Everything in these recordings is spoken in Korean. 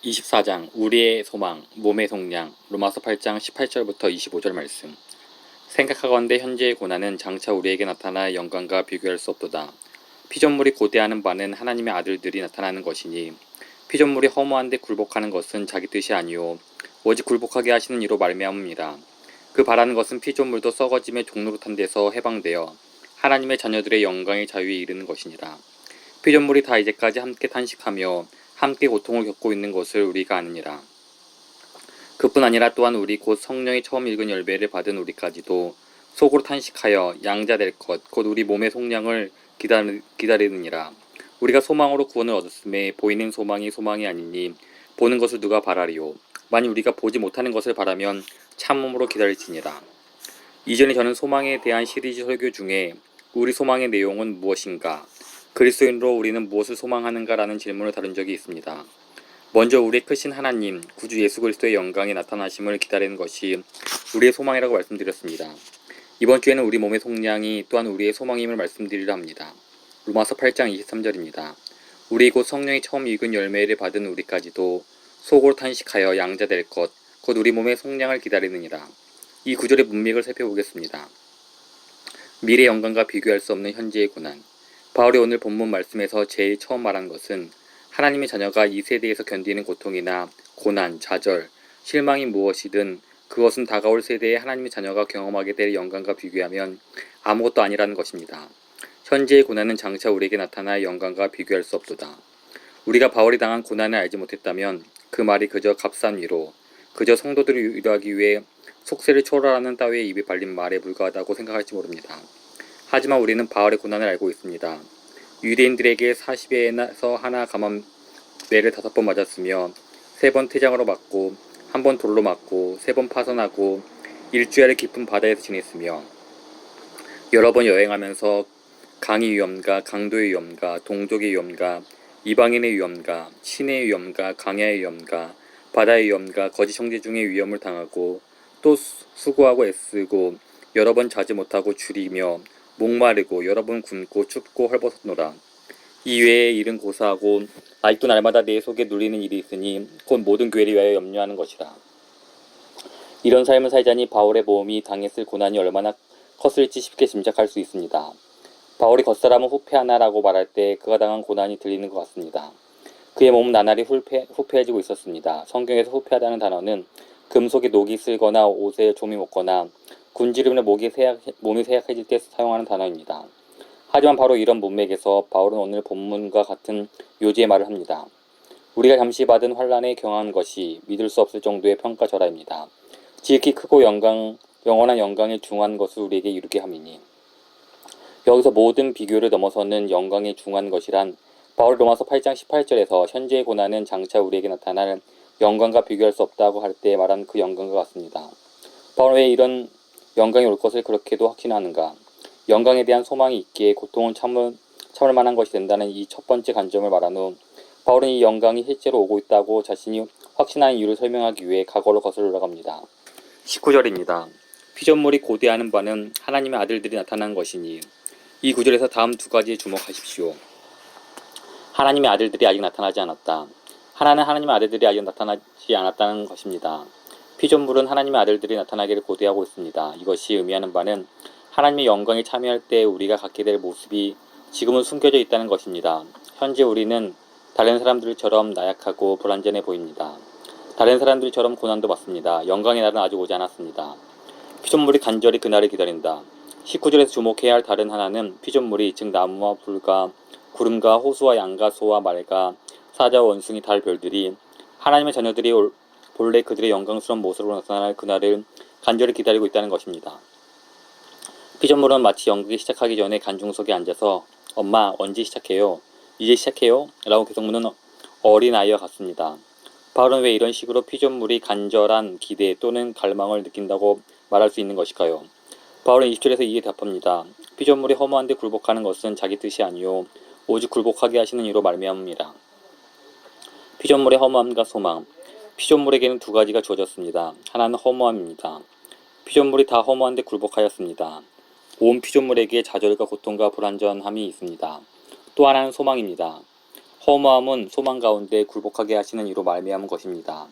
24장 우리의 소망, 몸의 속량, 로마서 8장 18절부터 25절 말씀. 생각하건대 현재의 고난은 장차 우리에게 나타날 영광과 비교할 수 없도다. 피조물이 고대하는 바는 하나님의 아들들이 나타나는 것이니 피조물이 허무한데 굴복하는 것은 자기 뜻이 아니요 오직 굴복하게 하시는 이로 말미암음이라. 그 바라는 것은 피조물도 썩어짐의 종노릇한 데서 해방되어 하나님의 자녀들의 영광의 자유에 이르는 것이니라. 피조물이 다 이제까지 함께 탄식하며 함께 고통을 겪고 있는 것을 우리가 아느니라. 그뿐 아니라 또한 우리 곧 성령이 처음 읽은 열매를 받은 우리까지도 속으로 탄식하여 양자 될 것 곧 우리 몸의 속량을 기다리느니라. 우리가 소망으로 구원을 얻었음에 보이는 소망이 소망이 아니니 보는 것을 누가 바라리요. 만일 우리가 보지 못하는 것을 바라면 참음으로 기다릴지니라. 이전에 저는 소망에 대한 시리즈 설교 중에 우리 소망의 내용은 무엇인가, 그리스도인으로 우리는 무엇을 소망하는가라는 질문을 다룬 적이 있습니다. 먼저 우리의 크신 하나님, 구주 예수 그리스도의 영광이 나타나심을 기다리는 것이 우리의 소망이라고 말씀드렸습니다. 이번 주에는 우리 몸의 속량이 또한 우리의 소망임을 말씀드리려 합니다. 로마서 8장 23절입니다. 우리 곧 성령이 처음 익은 열매를 받은 우리까지도 속으로 탄식하여 양자 될 것, 곧 우리 몸의 속량을 기다리느니라. 이 구절의 문맥을 살펴보겠습니다. 미래 영광과 비교할 수 없는 현재의 고난. 바울이 오늘 본문 말씀에서 제일 처음 말한 것은 하나님의 자녀가 이 세대에서 견디는 고통이나 고난, 좌절, 실망이 무엇이든 그것은 다가올 세대에 하나님의 자녀가 경험하게 될 영광과 비교하면 아무것도 아니라는 것입니다. 현재의 고난은 장차 우리에게 나타날 영광과 비교할 수 없도다. 우리가 바울이 당한 고난을 알지 못했다면 그 말이 그저 값싼 위로, 그저 성도들을 위로하기 위해 속세를 초월하는 따위의 입에 발린 말에 불과하다고 생각할지 모릅니다. 하지만 우리는 바울의 고난을 알고 있습니다. 유대인들에게 40에서 하나 감암매를 5번 맞았으며 3번 태장으로 맞고 1번 돌로 맞고 3번 파선하고 일주일을 깊은 바다에서 지냈으며 여러 번 여행하면서 강의 위험과 강도의 위험과 동족의 위험과 이방인의 위험과 신의 위험과 강야의 위험과 바다의 위험과 거짓 형제 중의 위험을 당하고 또 수고하고 애쓰고 여러 번 자지 못하고 줄이며 목마르고 여러 번 굶고 춥고 헐벗었노라. 이외의 일은 고사하고 아직도 날마다 내 속에 눌리는 일이 있으니 곧 모든 교회를 위하여 염려하는 것이라. 이런 삶을 살자니 바울의 모험이 당했을 고난이 얼마나 컸을지 쉽게 짐작할 수 있습니다. 바울이 겉사람은 후패하나라고 말할 때 그가 당한 고난이 들리는 것 같습니다. 그의 몸은 나날이 후패해지고 있었습니다. 성경에서 후패하다는 단어는 금속에 녹이 슬거나 옷에 좀이 묻거나 군지름으로 몸이 세약해질 때 사용하는 단어입니다. 하지만 바로 이런 문맥에서 바울은 오늘 본문과 같은 요지의 말을 합니다. 우리가 잠시 받은 환난에 경한 것이 믿을 수 없을 정도의 평가절하입니다. 지극히 크고 영원한 영광에 중한 것을 우리에게 이루게 함이니. 여기서 모든 비교를 넘어서는 영광에 중한 것이란 바울 로마서 8장 18절에서 현재의 고난은 장차 우리에게 나타날 영광과 비교할 수 없다고 할 때 말한 그 영광과 같습니다. 바울은 왜 이런 영광이 올 것을 그렇게도 확신하는가? 영광에 대한 소망이 있기에 고통은 참을 만한 것이 된다는 이 첫 번째 관점을 말한 후 바울은 이 영광이 실제로 오고 있다고 자신이 확신하는 이유를 설명하기 위해 과거로 거슬러 올라갑니다. 19절입니다. 피조물이 고대하는 바는 하나님의 아들들이 나타난 것이니. 이 구절에서 다음 두 가지에 주목하십시오. 하나님의 아들들이 아직 나타나지 않았다. 하나는 하나님의 아들들이 아직 나타나지 않았다는 것입니다. 피조물은 하나님의 아들들이 나타나기를 고대하고 있습니다. 이것이 의미하는 바는 하나님의 영광에 참여할 때 우리가 갖게 될 모습이 지금은 숨겨져 있다는 것입니다. 현재 우리는 다른 사람들처럼 나약하고 불완전해 보입니다. 다른 사람들처럼 고난도 받습니다. 영광의 날은 아직 오지 않았습니다. 피조물이 간절히 그날을 기다린다. 19절에서 주목해야 할 다른 하나는 피조물이 즉 나무와 불과 구름과 호수와 양과 소와 말과 사자와 원숭이 달 별들이 하나님의 자녀들이 본래 그들의 영광스러운 모습으로 나타날 그날을 간절히 기다리고 있다는 것입니다. 피조물은 마치 연극이 시작하기 전에 관중석에 앉아서 엄마 언제 시작해요? 이제 시작해요? 라고 계속 묻는 어린아이와 같습니다. 바울은 왜 이런 식으로 피조물이 간절한 기대 또는 갈망을 느낀다고 말할 수 있는 것일까요? 바울은 20절에서 이에 답합니다. 피조물이 허무한데 굴복하는 것은 자기 뜻이 아니요 오직 굴복하게 하시는 이로 말미암음이라. 피조물의 허무함과 소망. 피조물에게는 두 가지가 주어졌습니다. 하나는 허무함입니다. 피조물이 다 허무한데 굴복하였습니다. 온 피조물에게 좌절과 고통과 불완전함이 있습니다. 또 하나는 소망입니다. 허무함은 소망 가운데 굴복하게 하시는 이로 말미암은 것입니다.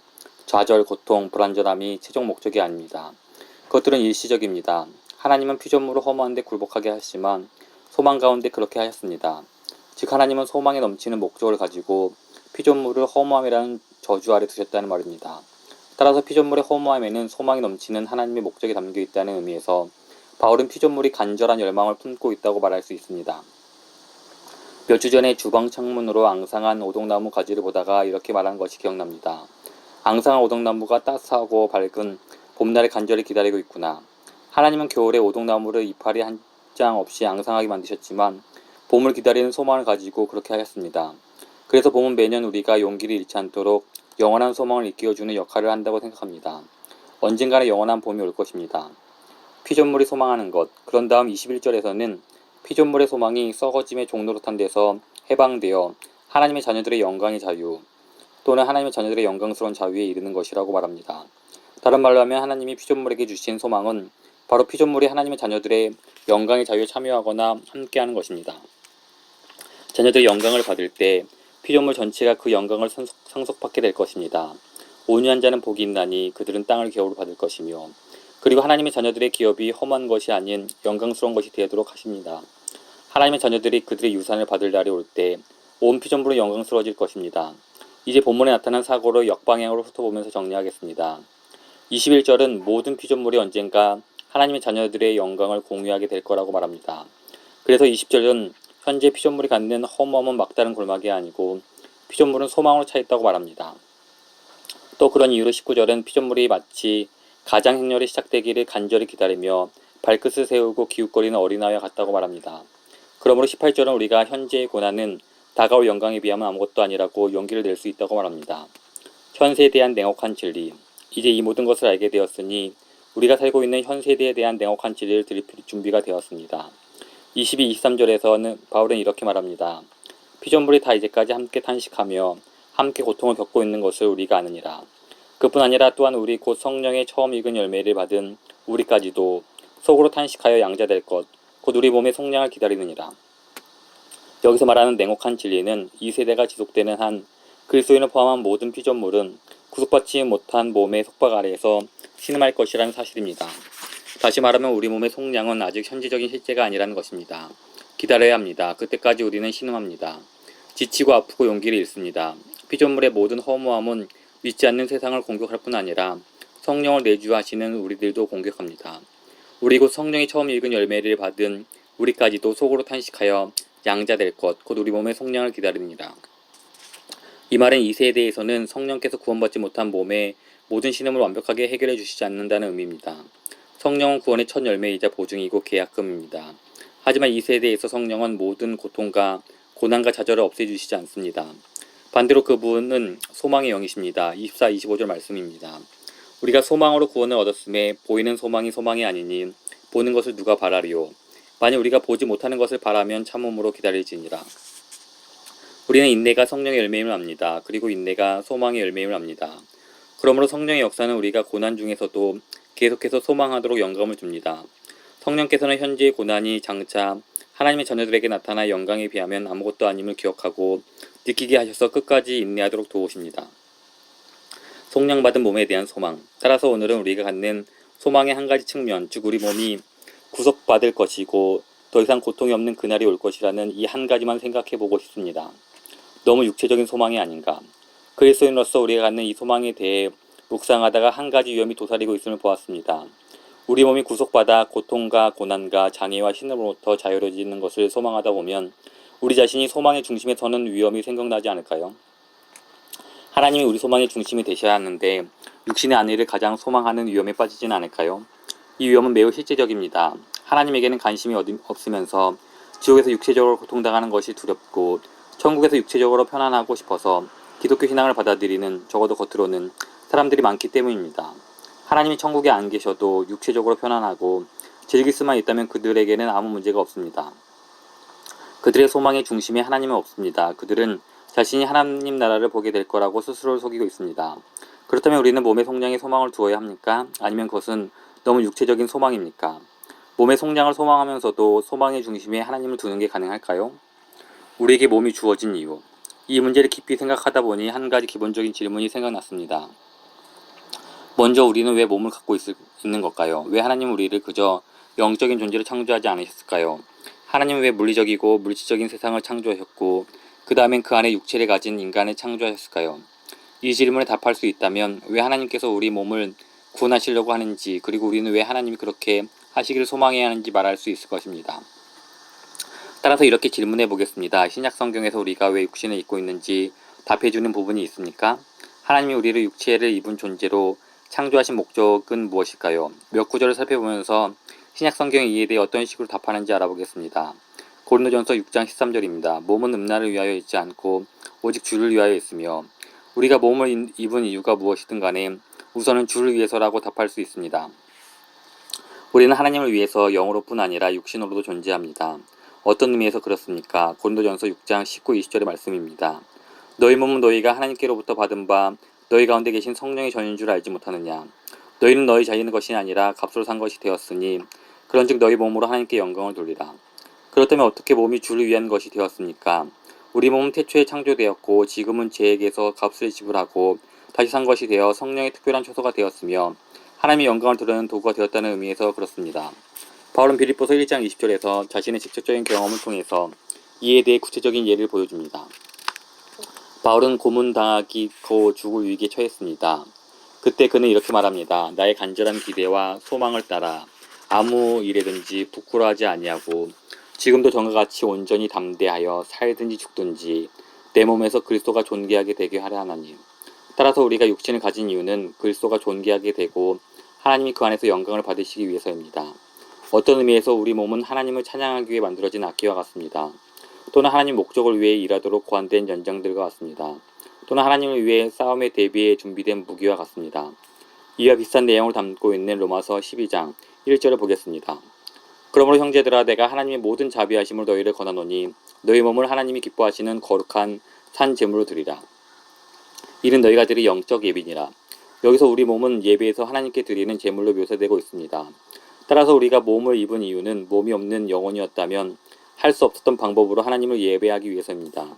좌절, 고통, 불완전함이 최종 목적이 아닙니다. 그것들은 일시적입니다. 하나님은 피조물을 허무한데 굴복하게 하시지만 소망 가운데 그렇게 하셨습니다. 즉 하나님은 소망에 넘치는 목적을 가지고 피조물을 허무함이라는 저주 아래 두셨다는 말입니다. 따라서 피조물의 허무함에는 소망이 넘치는 하나님의 목적이 담겨 있다는 의미에서 바울은 피조물이 간절한 열망을 품고 있다고 말할 수 있습니다. 몇 주 전에 주방 창문으로 앙상한 오동나무 가지를 보다가 이렇게 말한 것이 기억납니다. 앙상한 오동나무가 따스하고 밝은 봄날을 간절히 기다리고 있구나. 하나님은 겨울에 오동나무를 이파리 한 장 없이 앙상하게 만드셨지만 봄을 기다리는 소망을 가지고 그렇게 하였습니다. 그래서 봄은 매년 우리가 용기를 잃지 않도록 영원한 소망을 일깨워주는 역할을 한다고 생각합니다. 언젠가는 영원한 봄이 올 것입니다. 피조물이 소망하는 것. 그런 다음 21절에서는 피조물의 소망이 썩어짐의 종노릇한 데서 해방되어 하나님의 자녀들의 영광의 자유 또는 하나님의 자녀들의 영광스러운 자유에 이르는 것이라고 말합니다. 다른 말로 하면 하나님이 피조물에게 주신 소망은 바로 피조물이 하나님의 자녀들의 영광의 자유에 참여하거나 함께하는 것입니다. 자녀들의 영광을 받을 때 피조물 전체가 그 영광을 상속받게 될 것입니다. 온유한 자는 복이 있나니 그들은 땅을 기업으로 받을 것이며 그리고 하나님의 자녀들의 기업이 험한 것이 아닌 영광스러운 것이 되도록 하십니다. 하나님의 자녀들이 그들의 유산을 받을 날이 올 때 온 피조물은 영광스러워질 것입니다. 이제 본문에 나타난 사고를 역방향으로 훑어보면서 정리하겠습니다. 21절은 모든 피조물이 언젠가 하나님의 자녀들의 영광을 공유하게 될 거라고 말합니다. 그래서 20절은 현재 피조물이 갖는 허무함은 막다른 골막이 아니고 피조물은 소망으로 차 있다고 말합니다. 또 그런 이유로 19절은 피조물이 마치 가장 행렬이 시작되기를 간절히 기다리며 발끝을 세우고 기웃거리는 어린아이와 같다고 말합니다. 그러므로 18절은 우리가 현재의 고난은 다가올 영광에 비하면 아무것도 아니라고 용기를 낼 수 있다고 말합니다. 현세에 대한 냉혹한 진리. 이제 이 모든 것을 알게 되었으니 우리가 살고 있는 현 세대에 대한 냉혹한 진리를 들을 준비가 되었습니다. 22, 23절에서는 바울은 이렇게 말합니다. 피조물이 다 이제까지 함께 탄식하며 함께 고통을 겪고 있는 것을 우리가 아느니라. 그뿐 아니라 또한 우리 곧 성령의 처음 익은 열매를 받은 우리까지도 속으로 탄식하여 양자될 것, 곧 우리 몸의 속량을 기다리느니라. 여기서 말하는 냉혹한 진리는 이 세대가 지속되는 한 그리스도인을 포함한 모든 피조물은 구속받지 못한 몸의 속박 아래에서 신음할 것이라는 사실입니다. 다시 말하면 우리 몸의 속량은 아직 현재적인 실제가 아니라는 것입니다. 기다려야 합니다. 그때까지 우리는 신음합니다. 지치고 아프고 용기를 잃습니다. 피조물의 모든 허무함은 믿지 않는 세상을 공격할 뿐 아니라 성령을 내주하시는 우리들도 공격합니다. 우리 곧 성령이 처음 읽은 열매를 받은 우리까지도 속으로 탄식하여 양자될 것, 곧 우리 몸의 속량을 기다립니다. 이 말은 이 세대에서는 성령께서 구원받지 못한 몸의 모든 신음을 완벽하게 해결해 주시지 않는다는 의미입니다. 성령은 구원의 첫 열매이자 보증이고 계약금입니다. 하지만 이 세대에서 성령은 모든 고통과 고난과 좌절을 없애주시지 않습니다. 반대로 그분은 소망의 영이십니다. 24, 25절 말씀입니다. 우리가 소망으로 구원을 얻었음에 보이는 소망이 소망이 아니니 보는 것을 누가 바라리요. 만일 우리가 보지 못하는 것을 바라면 참음으로 기다릴지니라. 우리는 인내가 성령의 열매임을 압니다. 그리고 인내가 소망의 열매임을 압니다. 그러므로 성령의 역사는 우리가 고난 중에서도 계속해서 소망하도록 영감을 줍니다. 성령께서는 현재의 고난이 장차 하나님의 자녀들에게 나타나 영광에 비하면 아무것도 아님을 기억하고 느끼게 하셔서 끝까지 인내하도록 도우십니다. 속량받은 몸에 대한 소망. 따라서 오늘은 우리가 갖는 소망의 한 가지 측면, 즉 우리 몸이 구속받을 것이고 더 이상 고통이 없는 그날이 올 것이라는 이 한 가지만 생각해보고 싶습니다. 너무 육체적인 소망이 아닌가. 그리스도인으로서 우리가 갖는 이 소망에 대해 묵상하다가 한 가지 위험이 도사리고 있음을 보았습니다. 우리 몸이 구속받아 고통과 고난과 장애와 신음으로부터 자유로워지는 것을 소망하다 보면 우리 자신이 소망의 중심에 서는 위험이 생각나지 않을까요? 하나님이 우리 소망의 중심이 되셔야 하는데 육신의 안위를 가장 소망하는 위험에 빠지지는 않을까요? 이 위험은 매우 실제적입니다. 하나님에게는 관심이 없으면서 지옥에서 육체적으로 고통당하는 것이 두렵고 천국에서 육체적으로 편안하고 싶어서 기독교 신앙을 받아들이는, 적어도 겉으로는, 사람들이 많기 때문입니다. 하나님이 천국에 안 계셔도 육체적으로 편안하고 즐길 수만 있다면 그들에게는 아무 문제가 없습니다. 그들의 소망의 중심에 하나님은 없습니다. 그들은 자신이 하나님 나라를 보게 될 거라고 스스로를 속이고 있습니다. 그렇다면 우리는 몸의 속량에 소망을 두어야 합니까? 아니면 그것은 너무 육체적인 소망입니까? 몸의 속량을 소망하면서도 소망의 중심에 하나님을 두는 게 가능할까요? 우리에게 몸이 주어진 이유. 이 문제를 깊이 생각하다 보니 한 가지 기본적인 질문이 생각났습니다. 먼저 우리는 왜 몸을 갖고 있는 걸까요? 왜 하나님은 우리를 그저 영적인 존재로 창조하지 않으셨을까요? 하나님은 왜 물리적이고 물질적인 세상을 창조하셨고 그 다음엔 그 안에 육체를 가진 인간을 창조하셨을까요? 이 질문에 답할 수 있다면 왜 하나님께서 우리 몸을 구원하시려고 하는지, 그리고 우리는 왜 하나님이 그렇게 하시기를 소망해야 하는지 말할 수 있을 것입니다. 따라서 이렇게 질문해 보겠습니다. 신약 성경에서 우리가 왜 육신을 입고 있는지 답해주는 부분이 있습니까? 하나님이 우리를 육체를 입은 존재로 창조하신 목적은 무엇일까요? 몇 구절을 살펴보면서 신약 성경이 이에 대해 어떤 식으로 답하는지 알아보겠습니다. 고린도전서 6장 13절입니다. 몸은 음란을 위하여 있지 않고 오직 주를 위하여 있으며 우리가 몸을 입은 이유가 무엇이든 간에 우선은 주를 위해서라고 답할 수 있습니다. 우리는 하나님을 위해서 영으로뿐 아니라 육신으로도 존재합니다. 어떤 의미에서 그렇습니까? 고린도전서 6장 19, 20절의 말씀입니다. 너희 몸은 너희가 하나님께로부터 받은 바 너희 가운데 계신 성령의 전인 줄 알지 못하느냐? 너희는 너희 자신의 것이 아니라 값으로 산 것이 되었으니 그런즉 너희 몸으로 하나님께 영광을 돌리라. 그렇다면 어떻게 몸이 주를 위한 것이 되었습니까? 우리 몸은 태초에 창조되었고 지금은 죄에게서 값을 지불하고 다시 산 것이 되어 성령의 특별한 초소가 되었으며 하나님의 영광을 드러내는 도구가 되었다는 의미에서 그렇습니다. 바울은 빌립보서 1장 20절에서 자신의 직접적인 경험을 통해서 이에 대해 구체적인 예를 보여줍니다. 바울은 고문당하고 죽을 위기에 처했습니다. 그때 그는 이렇게 말합니다. 나의 간절한 기대와 소망을 따라 아무 일에든지 부끄러워하지 아니하고 지금도 전과 같이 온전히 담대하여 살든지 죽든지 내 몸에서 그리스도가 존귀하게 되게 하려 하나님. 따라서 우리가 육신을 가진 이유는 그리스도가 존귀하게 되고 하나님이 그 안에서 영광을 받으시기 위해서입니다. 어떤 의미에서 우리 몸은 하나님을 찬양하기 위해 만들어진 악기와 같습니다. 또는 하나님 목적을 위해 일하도록 고안된 연장들과 같습니다. 또는 하나님을 위해 싸움에 대비해 준비된 무기와 같습니다. 이와 비슷한 내용을 담고 있는 로마서 12장 1절을 보겠습니다. 그러므로 형제들아 내가 하나님의 모든 자비하심을 너희를 권하노니 너희 몸을 하나님이 기뻐하시는 거룩한 산 제물로 드리라. 이는 너희가 드릴 영적 예비니라. 여기서 우리 몸은 예배에서 하나님께 드리는 제물로 묘사되고 있습니다. 따라서 우리가 몸을 입은 이유는 몸이 없는 영혼이었다면 할 수 없었던 방법으로 하나님을 예배하기 위해서입니다.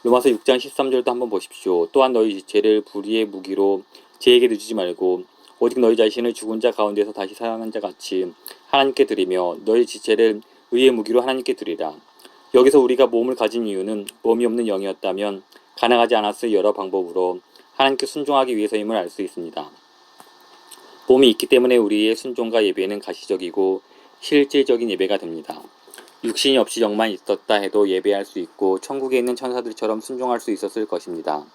로마서 6장 13절도 한번 보십시오. 또한 너희 지체를 불의의 무기로 제에게 늦추지 말고 오직 너희 자신을 죽은 자 가운데서 다시 살아난 자 같이 하나님께 드리며 너희 지체를 의의 무기로 하나님께 드리라. 여기서 우리가 몸을 가진 이유는 몸이 없는 영이었다면 가능하지 않았을 여러 방법으로 하나님께 순종하기 위해서임을 알 수 있습니다. 몸이 있기 때문에 우리의 순종과 예배는 가시적이고 실질적인 예배가 됩니다. 육신이 없이 영만 있었다 해도 예배할 수 있고 천국에 있는 천사들처럼 순종할 수 있었을 것입니다.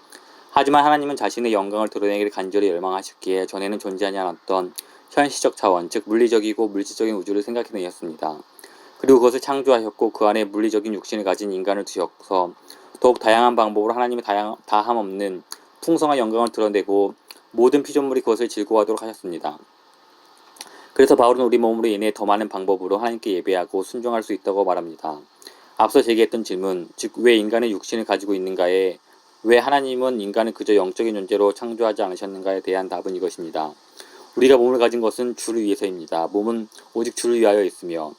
하지만 하나님은 자신의 영광을 드러내기를 간절히 열망하셨기에 전에는 존재하지 않았던 현시적 차원, 즉 물리적이고 물질적인 우주를 생각해내셨습니다. 그리고 그것을 창조하셨고 그 안에 물리적인 육신을 가진 인간을 두셔서 더욱 다양한 방법으로 하나님의 다함 없는 풍성한 영광을 드러내고 모든 피조물이 그것을 즐거워하도록 하셨습니다. 그래서 바울은 우리 몸으로 인해 더 많은 방법으로 하나님께 예배하고 순종할 수 있다고 말합니다. 앞서 제기했던 질문, 즉 왜 인간은 육신을 가지고 있는가에 왜 하나님은 인간을 그저 영적인 존재로 창조하지 않으셨는가에 대한 답은 이것입니다. 우리가 몸을 가진 것은 주를 위해서입니다. 몸은 오직 주를 위하여 있으며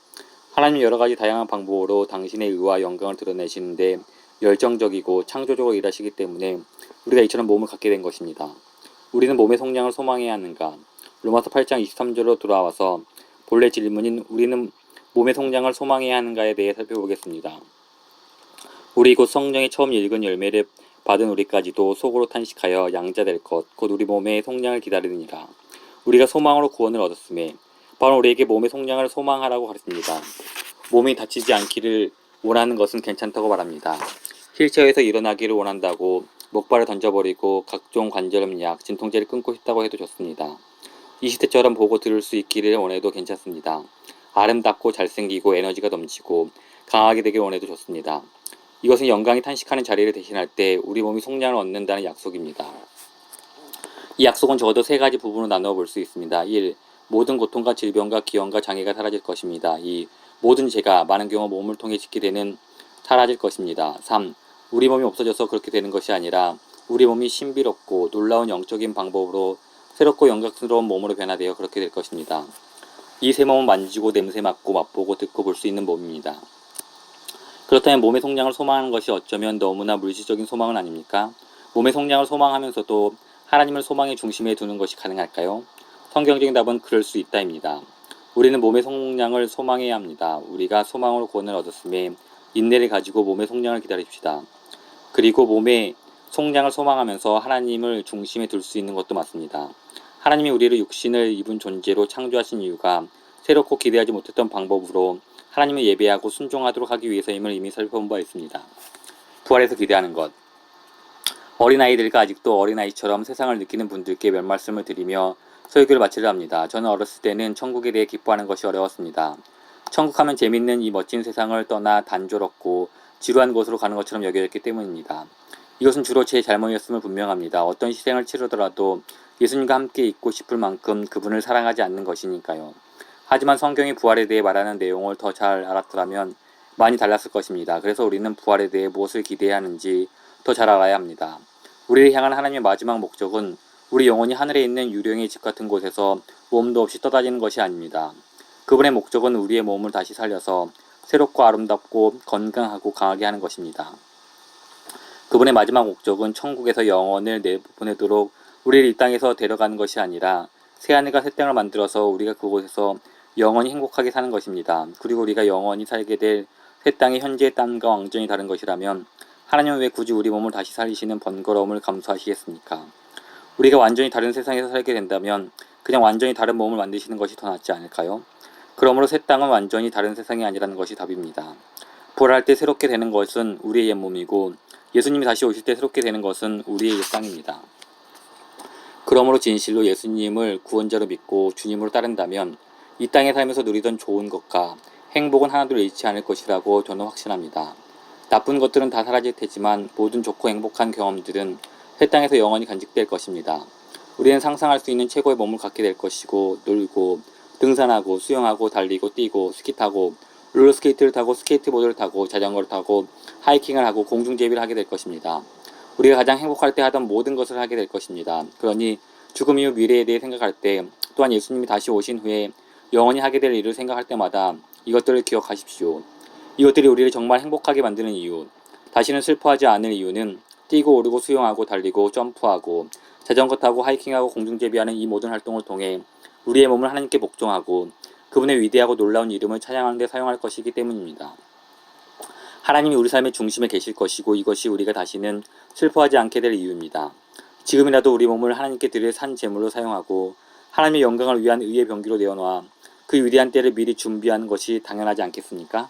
하나님은 여러 가지 다양한 방법으로 당신의 의와 영광을 드러내시는데 열정적이고 창조적으로 일하시기 때문에 우리가 이처럼 몸을 갖게 된 것입니다. 우리는 몸의 속량을 소망해야 하는가? 로마서 8장 23절로 돌아와서 본래 질문인 우리는 몸의 속량을 소망해야 하는가에 대해 살펴보겠습니다. 우리 곧 성령의 처음 읽은 열매를 받은 우리까지도 속으로 탄식하여 양자될 것, 곧 우리 몸의 속량을 기다리느니라. 우리가 소망으로 구원을 얻었음에 바로 우리에게 몸의 속량을 소망하라고 가르칩니다. 몸이 다치지 않기를 원하는 것은 괜찮다고 말합니다. 휠체어에서 일어나기를 원한다고 목발을 던져버리고 각종 관절염약, 진통제를 끊고 싶다고 해도 좋습니다. 20대처럼 보고 들을 수 있기를 원해도 괜찮습니다. 아름답고 잘생기고 에너지가 넘치고 강하게 되길 원해도 좋습니다. 이것은 영광이 탄식하는 자리를 대신할 때 우리 몸이 속량을 얻는다는 약속입니다. 이 약속은 적어도 세 가지 부분으로 나누어 볼 수 있습니다. 1. 모든 고통과 질병과 기형과 장애가 사라질 것입니다. 2. 모든 죄가 많은 경우 몸을 통해 짓게 되는 사라질 것입니다. 3. 우리 몸이 없어져서 그렇게 되는 것이 아니라 우리 몸이 신비롭고 놀라운 영적인 방법으로 새롭고 영광스러운 몸으로 변화되어 그렇게 될 것입니다. 이 새 몸은 만지고 냄새 맡고 맛보고 듣고 볼 수 있는 몸입니다. 그렇다면 몸의 성장을 소망하는 것이 어쩌면 너무나 물질적인 소망은 아닙니까? 몸의 성장을 소망하면서도 하나님을 소망의 중심에 두는 것이 가능할까요? 성경적인 답은 그럴 수 있다입니다. 우리는 몸의 성장을 소망해야 합니다. 우리가 소망으로 구원을 얻었음에 인내를 가지고 몸의 성장을 기다립시다. 그리고 몸의 성장을 소망하면서 하나님을 중심에 둘 수 있는 것도 맞습니다. 하나님이 우리를 육신을 입은 존재로 창조하신 이유가 새롭고 기대하지 못했던 방법으로 하나님을 예배하고 순종하도록 하기 위해서임을 이미 살펴본 바 있습니다. 부활에서 기대하는 것. 어린아이들과 아직도 어린아이처럼 세상을 느끼는 분들께 몇 말씀을 드리며 설교를 마치려 합니다. 저는 어렸을 때는 천국에 대해 기뻐하는 것이 어려웠습니다. 천국 하면 재밌는 이 멋진 세상을 떠나 단조롭고 지루한 곳으로 가는 것처럼 여겨졌기 때문입니다. 이것은 주로 제 잘못이었음을 분명합니다. 어떤 희생을 치르더라도 예수님과 함께 있고 싶을 만큼 그분을 사랑하지 않는 것이니까요. 하지만 성경이 부활에 대해 말하는 내용을 더 잘 알았더라면 많이 달랐을 것입니다. 그래서 우리는 부활에 대해 무엇을 기대해야 하는지 더 잘 알아야 합니다. 우리를 향한 하나님의 마지막 목적은 우리 영혼이 하늘에 있는 유령의 집 같은 곳에서 몸도 없이 떠다니는 것이 아닙니다. 그분의 목적은 우리의 몸을 다시 살려서 새롭고 아름답고 건강하고 강하게 하는 것입니다. 그분의 마지막 목적은 천국에서 영혼을 내보내도록 우리를 이 땅에서 데려가는 것이 아니라 새하늘과 새 땅을 만들어서 우리가 그곳에서 영원히 행복하게 사는 것입니다. 그리고 우리가 영원히 살게 될 새 땅이 현재의 땅과 완전히 다른 것이라면 하나님은 왜 굳이 우리 몸을 다시 살리시는 번거로움을 감수하시겠습니까? 우리가 완전히 다른 세상에서 살게 된다면 그냥 완전히 다른 몸을 만드시는 것이 더 낫지 않을까요? 그러므로 새 땅은 완전히 다른 세상이 아니라는 것이 답입니다. 부활할 때 새롭게 되는 것은 우리의 옛 몸이고 예수님이 다시 오실 때 새롭게 되는 것은 우리의 옛 땅입니다. 그러므로 진실로 예수님을 구원자로 믿고 주님으로 따른다면 이 땅에 살면서 누리던 좋은 것과 행복은 하나도 잃지 않을 것이라고 저는 확신합니다. 나쁜 것들은 다 사라질 테지만 모든 좋고 행복한 경험들은 새 땅에서 영원히 간직될 것입니다. 우리는 상상할 수 있는 최고의 몸을 갖게 될 것이고 놀고 등산하고 수영하고 달리고 뛰고 스키 타고 롤러스케이트를 타고 스케이트보드를 타고 자전거를 타고 하이킹을 하고 공중제비를 하게 될 것입니다. 우리가 가장 행복할 때 하던 모든 것을 하게 될 것입니다. 그러니 죽음 이후 미래에 대해 생각할 때 또한 예수님이 다시 오신 후에 영원히 하게 될 일을 생각할 때마다 이것들을 기억하십시오. 이것들이 우리를 정말 행복하게 만드는 이유, 다시는 슬퍼하지 않을 이유는 뛰고 오르고 수영하고 달리고 점프하고 자전거 타고 하이킹하고 공중제비하는 이 모든 활동을 통해 우리의 몸을 하나님께 복종하고 그분의 위대하고 놀라운 이름을 찬양하는 데 사용할 것이기 때문입니다. 하나님이 우리 삶의 중심에 계실 것이고 이것이 우리가 다시는 슬퍼하지 않게 될 이유입니다. 지금이라도 우리 몸을 하나님께 드릴 산 제물로 사용하고 하나님의 영광을 위한 의의 병기로 내어놓아 그 위대한 때를 미리 준비하는 것이 당연하지 않겠습니까?